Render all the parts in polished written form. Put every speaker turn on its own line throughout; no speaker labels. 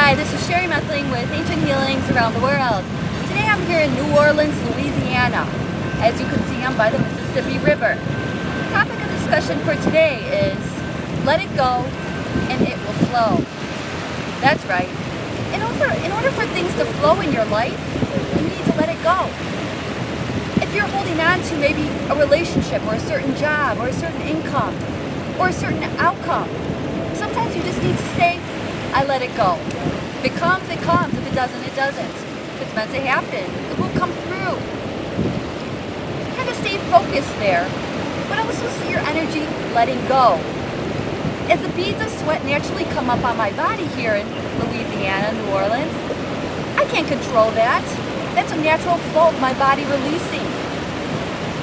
Hi, this is Sherry Methling with Ancient Healings Around the World. Today I'm here in New Orleans, Louisiana. As you can see, I'm by the Mississippi River. The topic of discussion for today is let it go and it will flow. That's right. In order for things to flow in your life, you need to let it go. If you're holding on to maybe a relationship or a certain job or a certain income or a certain outcome, sometimes you just need to say, I let it go. If it comes, it comes. If it doesn't, it doesn't. If it's meant to happen, it will come through. Kind of stay focused there, but also see your energy letting go. As the beads of sweat naturally come up on my body here in Louisiana, New Orleans, I can't control that. That's a natural flow of my body releasing.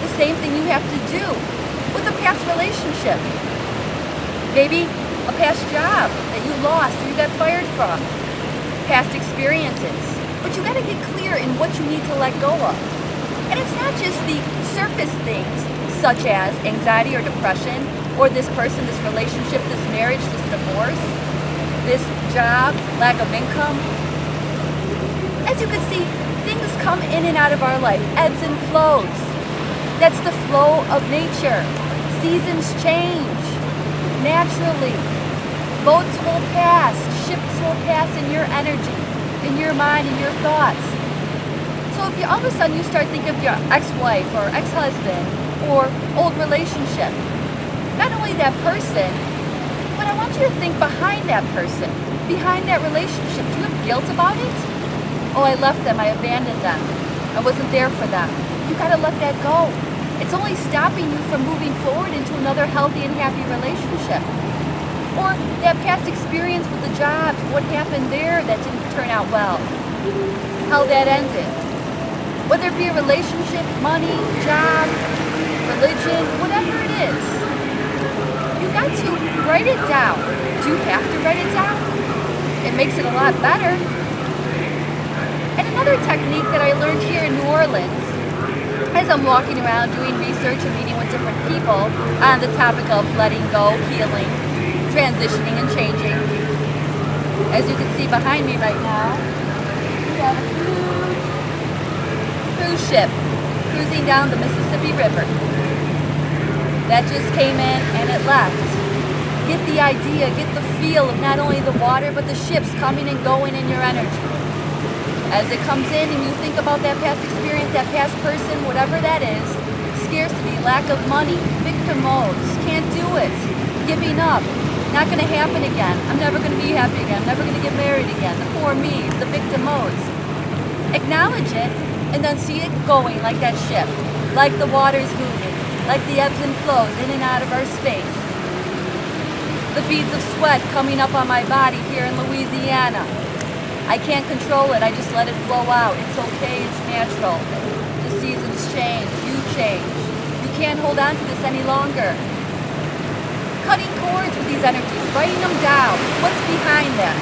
The same thing you have to do with a past relationship. Maybe a past job that you lost or you got fired from, past experiences. But you got to get clear in what you need to let go of. And it's not just the surface things such as anxiety or depression or this person, this relationship, this marriage, this divorce, this job, lack of income. As you can see, things come in and out of our life, ebbs and flows. That's the flow of nature. Seasons change naturally. Boats will pass, ships will pass in your energy, in your mind, in your thoughts. So if you all of a sudden you start thinking of your ex-wife or ex-husband or old relationship, not only that person, but I want you to think behind that person, behind that relationship. Do you have guilt about it? Oh, I left them, I abandoned them, I wasn't there for them. You gotta let that go. It's only stopping you from moving forward into another healthy and happy relationship. Or that past experience with the job, what happened there that didn't turn out well, how that ended. Whether it be a relationship, money, job, religion, whatever it is, you got to write it down. Do you have to write it down? It makes it a lot better. And another technique that I learned here in New Orleans, as I'm walking around doing research and meeting with different people on the topic of letting go, healing, transitioning and changing. As you can see behind me right now, we have a cruise ship cruising down the Mississippi River. That just came in and it left. Get the idea, get the feel of not only the water, but the ships coming and going in your energy. As it comes in and you think about that past experience, that past person, whatever that is, scarcity, lack of money, victim modes, can't do it, giving up, not going to happen again, I'm never going to be happy again, I'm never going to get married again, the poor me's, the victim modes. Acknowledge it and then see it going like that ship, like the water's moving, like the ebbs and flows in and out of our space. The beads of sweat coming up on my body here in Louisiana. I can't control it, I just let it flow out. It's okay, it's natural. The seasons change, you change. You can't hold on to this any longer. Cutting cords with these energies, writing them down. What's behind that?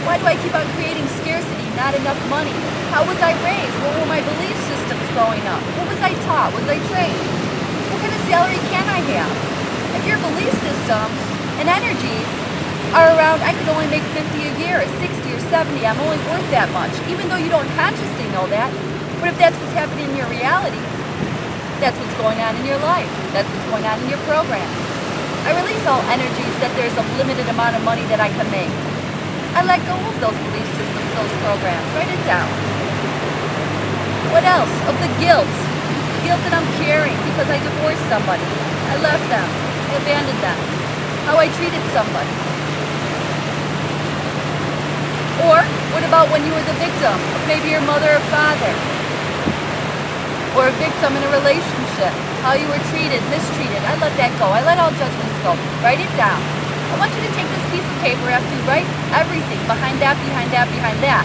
Why do I keep on creating scarcity, not enough money? How was I raised? What were my belief systems growing up? What was I taught? Was I trained? What kind of salary can I have? If your belief systems and energies are around, I could only make 50 a year, or 60 or 70, I'm only worth that much, even though you don't consciously know that. But if that's what's happening in your reality, that's what's going on in your life. That's what's going on in your program. I release all energies that there's a limited amount of money that I can make. I let go of those belief systems, those programs. Write it down. What else? Of the guilt. Guilt that I'm carrying because I divorced somebody. I left them. I abandoned them. How I treated somebody. Or what about when you were the victim of maybe your mother or father? Or a victim in a relationship, how you were treated, mistreated. I let that go. I let all judgments go. Write it down. I want you to take this piece of paper after you write everything behind that, behind that, behind that.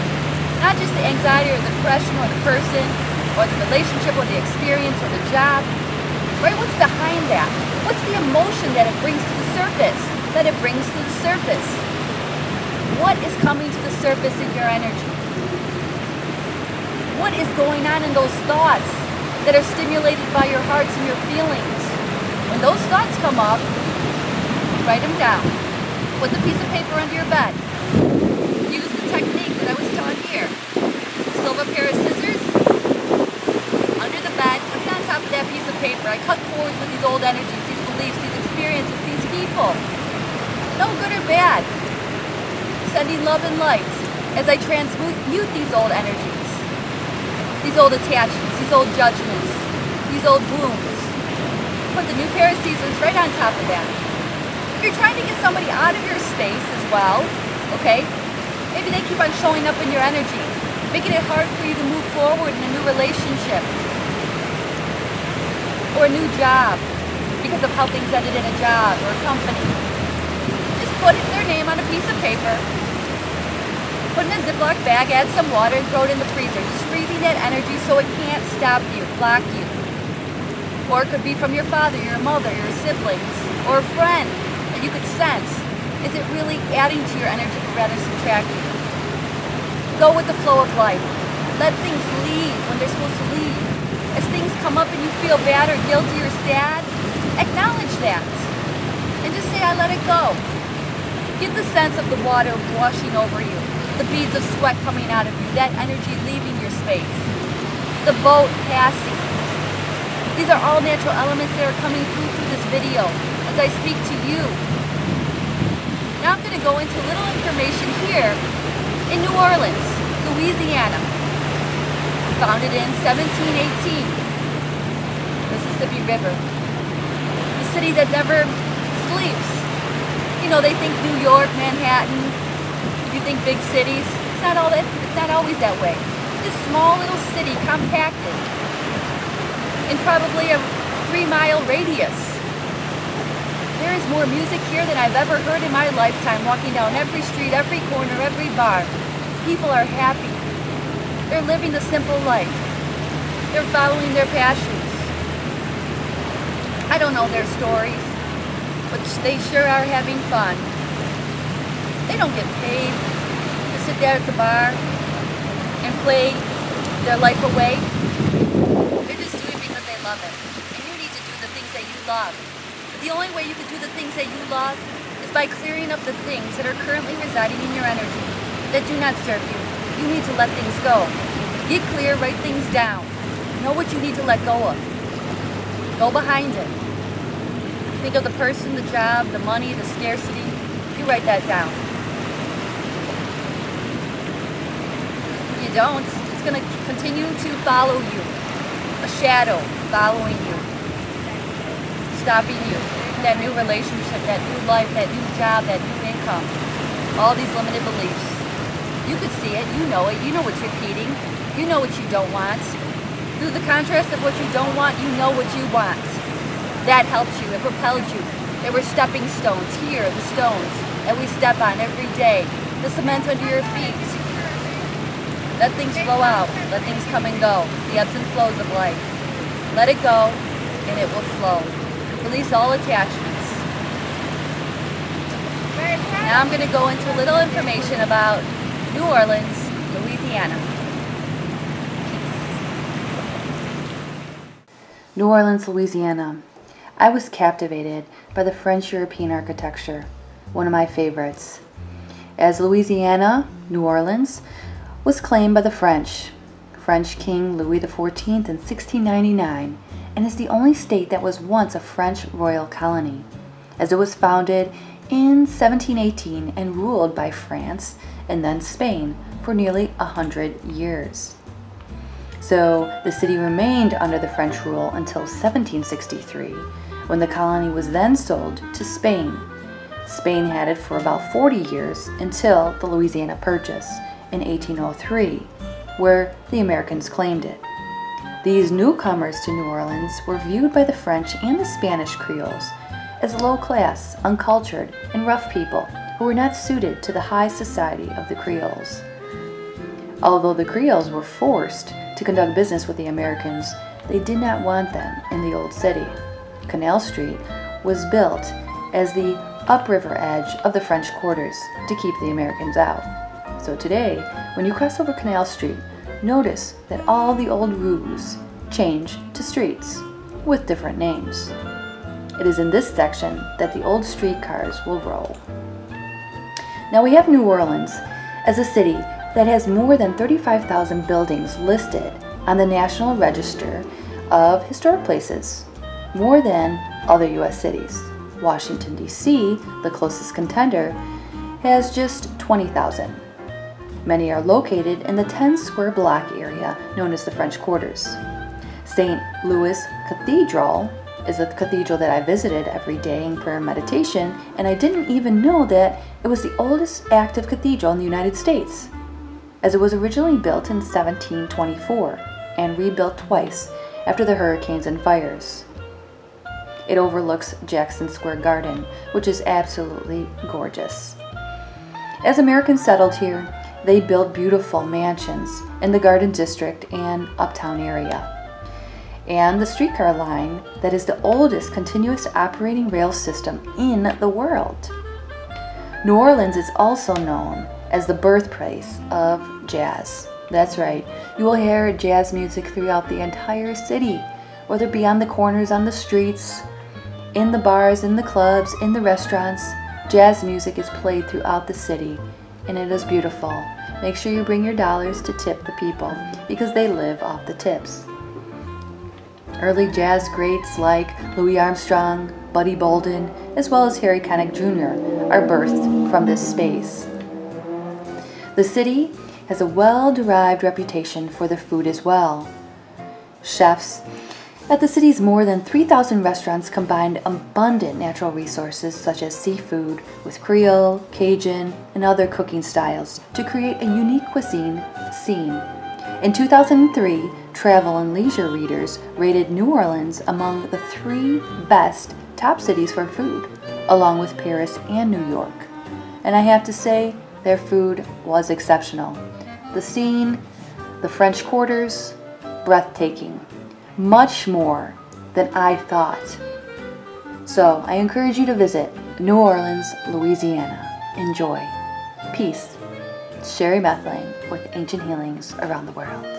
Not just the anxiety or the depression or the person or the relationship or the experience or the job. Write what's behind that. What's the emotion that it brings to the surface? That it brings to the surface. What is coming to the surface in your energy? What is going on in those thoughts that are stimulated by your hearts and your feelings? When those thoughts come up, write them down. Put the piece of paper under your bed. Use technique that I was taught here. Silver pair of scissors, under the bed, put it on top of that piece of paper. I cut cords with these old energies, these beliefs, these experiences, these people. No good or bad. Sending love and light as I transmute these old energies, these old attachments, these old judgments, these old wounds. Put the new pair of scissors right on top of that. If you're trying to get somebody out of your space as well, okay, maybe they keep on showing up in your energy, making it hard for you to move forward in a new relationship or a new job because of how things ended in a job or a company. Just put their name on a piece of paper, put it in a Ziploc bag, add some water, and throw it in the freezer. Just freezing that energy so it can't stop you, block you. Or it could be from your father, your mother, your siblings, or a friend that you could sense. Is it really adding to your energy or rather subtracting? Go with the flow of life. Let things leave when they're supposed to leave. As things come up and you feel bad or guilty or sad, acknowledge that. And just say, I let it go. Get the sense of the water washing over you, the beads of sweat coming out of you, that energy leaving your space, the boat passing. These are all natural elements that are coming through this video as I speak to you. Now I'm going to go into a little information here in New Orleans, Louisiana. Founded in 1718. Mississippi River. The city that never sleeps. You know, they think New York, Manhattan, you think big cities. It's not always that way. This small little city compacted in probably a 3-mile radius. There is more music here than I've ever heard in my lifetime, walking down every street, every corner, every bar. People are happy. They're living the simple life. They're following their passions. I don't know their stories, but they sure are having fun. They don't get paid to sit there at the bar and play their life away. They're just doing it because they love it. And you need to do the things that you love. But the only way you can do the things that you love is by clearing up the things that are currently residing in your energy that do not serve you. You need to let things go. Get clear, write things down. Know what you need to let go of. Go behind it. Think of the person, the job, the money, the scarcity. You write that down. If you don't, it's going to continue to follow you. A shadow following you. Stopping you. That new relationship, that new life, that new job, that new income. All these limited beliefs. You could see it, you know what's repeating. You know what you don't want. Through the contrast of what you don't want, you know what you want. That helped you, it propelled you. There were stepping stones here, the stones that we step on every day. The cement under your feet. Let things flow out, let things come and go. The ebbs and flows of life. Let it go, and it will flow. Release all attachments. Now I'm going to go into a little information about New Orleans, Louisiana.
New Orleans, Louisiana. I was captivated by the French European architecture, one of my favorites. As Louisiana, New Orleans, was claimed by the French King Louis XIV in 1699, and is the only state that was once a French royal colony, as it was founded in 1718 and ruled by France and then Spain for nearly 100 years. So the city remained under the French rule until 1763, when the colony was then sold to Spain. Spain had it for about 40 years until the Louisiana Purchase in 1803, where the Americans claimed it. These newcomers to New Orleans were viewed by the French and the Spanish Creoles as low-class, uncultured, and rough people who were not suited to the high society of the Creoles. Although the Creoles were forced to conduct business with the Americans, they did not want them in the old city. Canal Street was built as the upriver edge of the French quarters to keep the Americans out. So today, when you cross over Canal Street, notice that all the old rues change to streets with different names. It is in this section that the old streetcars will roll. Now we have New Orleans As a city that has more than 35,000 buildings listed on the National Register of Historic Places, more than other U.S. cities. Washington, D.C., the closest contender, has just 20,000. Many are located in the 10 square block area known as the French Quarters. St. Louis Cathedral is a cathedral that I visited every day in prayer and meditation, and I didn't even know that it was the oldest active cathedral in the United States, as it was originally built in 1724 and rebuilt twice after the hurricanes and fires. It overlooks Jackson Square Garden, which is absolutely gorgeous. As Americans settled here, they built beautiful mansions in the Garden District and Uptown area. And the streetcar line that is the oldest continuous operating rail system in the world. New Orleans is also known as the birthplace of jazz. That's right, you will hear jazz music throughout the entire city, whether it be on the corners, on the streets, in the bars, in the clubs, in the restaurants. Jazz music is played throughout the city, and it is beautiful. Make sure you bring your dollars to tip the people, because they live off the tips. Early jazz greats like Louis Armstrong, Buddy Bolden, as well as Harry Connick Jr. are birthed from this space. The city has a well-derived reputation for their food as well. Chefs at the city's more than 3,000 restaurants combined abundant natural resources such as seafood with Creole, Cajun, and other cooking styles to create a unique cuisine scene. In 2003, Travel and Leisure readers rated New Orleans among the 3 best top cities for food, along with Paris and New York. And I have to say, their food was exceptional. The scene, the French Quarters, breathtaking. Much more than I thought. So I encourage you to visit New Orleans, Louisiana. Enjoy. Peace. Sherry Methling with Ancient Healings Around the World.